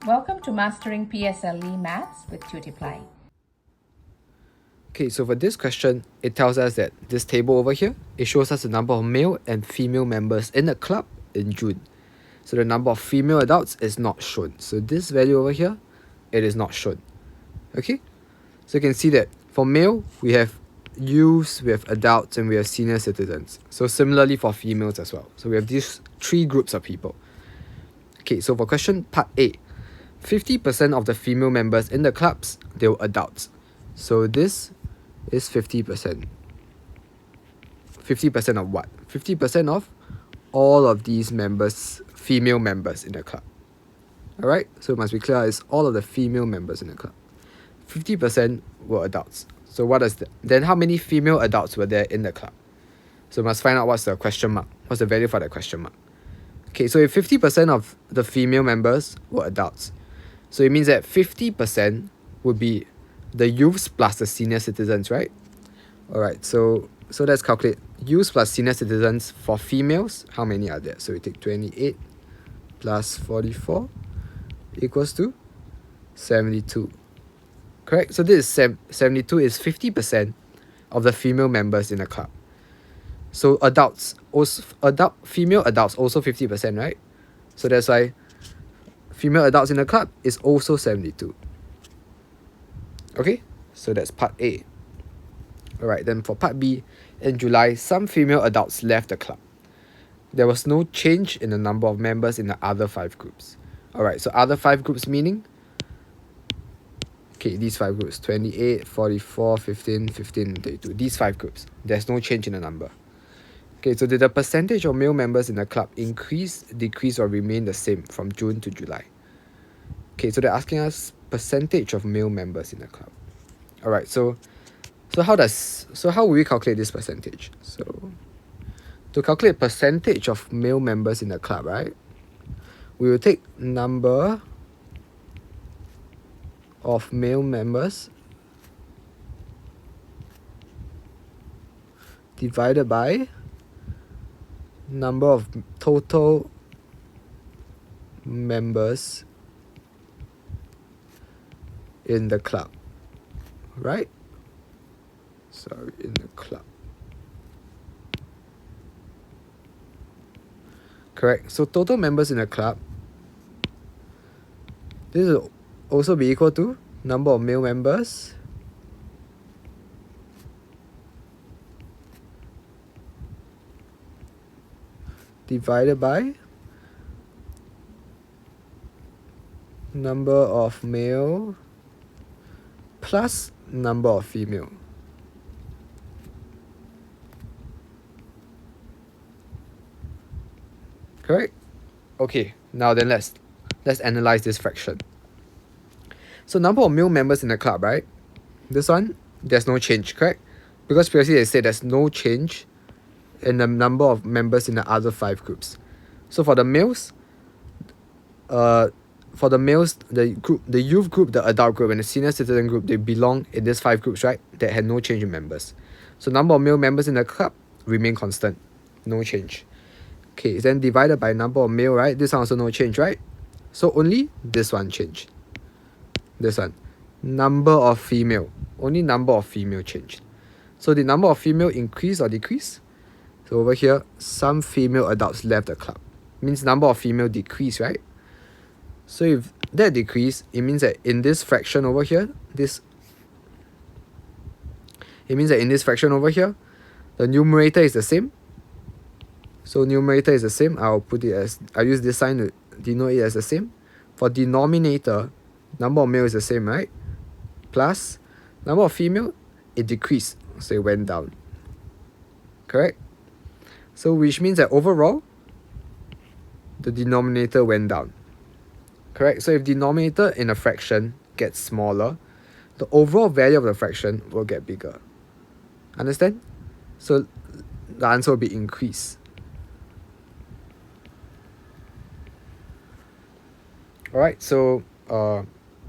Welcome to Mastering PSLE Maths with Tutiply. Okay, so for this question, it tells us that this table over here, it shows us the number of male and female members in the club in June. So the number of female adults is not shown. So this value over here, it is not shown. Okay, so you can see that for male, we have youths, we have adults, and we have senior citizens. So similarly for females as well. So we have these three groups of people. Okay, so for question part A, 50% of the female members in the clubs, they were adults. So this is 50%. 50% of what? 50% of all of these members, female members in the club. Alright, so it must be clear, it's all of the female members in the club. 50% were adults. So what is that? Then how many female adults were there in the club? So we must find out what's the question mark. What's the value for that question mark? Okay, so if 50% of the female members were adults, so it means that 50% would be the youths plus the senior citizens, right? Alright, so let's calculate youths plus senior citizens for females. How many are there? So we take 28 plus 44 equals to 72. Correct? So this is 72 is 50% of the female members in the club. So adults, also female adults also 50%, right? So that's why female adults in the club is also 72. Okay, so that's part A. Alright, then for part B, in July, some female adults left the club. There was no change in the number of members in the other 5 groups. Alright, so other 5 groups meaning? Okay, these 5 groups, 28, 44, 15, 15, 32. These 5 groups, there's no change in the number. Okay, so did the percentage of male members in the club increase, decrease, or remain the same from June to July? Okay, so they're asking us percentage of male members in the club. Alright, so how will we calculate this percentage? So to calculate percentage of male members in the club, right? We will take number of male members divided by number of total members in the club, right? Sorry, in the club. Correct. So total members in the club, this will also be equal to number of male members divided by number of male plus number of female. Correct? Okay, now then let's analyze this fraction. So number of male members in the club, right? This one, there's no change, correct? Because previously they said there's no change in the number of members in the other 5 groups. So for the males, the youth group, the adult group, and the senior citizen group, they belong in these 5 groups, right? That had no change in members. So number of male members in the club remain constant, no change. Okay, then divided by number of male, right? This one also no change, right? So only this one changed. This one, number of female, only number of female changed. So the number of female increase or decrease? So over here, some female adults left the club. Means number of female decrease, right? So if that decrease, it means that in this fraction over here, the numerator is the same. So numerator is the same. I'll use this sign to denote it as the same. For denominator, number of male is the same, right? Plus number of female, it decreased, so it went down. Correct? So which means that overall, the denominator went down. Correct? So if denominator in a fraction gets smaller, the overall value of the fraction will get bigger. Understand? So the answer will be increase. Alright, so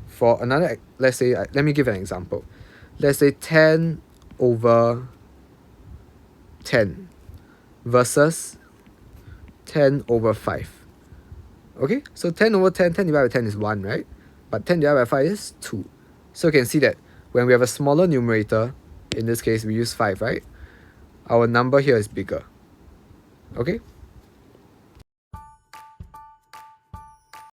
for another, let's say, let me give an example. Let's say 10 over 10 versus 10 over 5. Okay, so 10 over 10, 10 divided by 10 is 1, right? But 10 divided by 5 is 2. So you can see that when we have a smaller numerator, in this case we use 5, right? Our number here is bigger. Okay?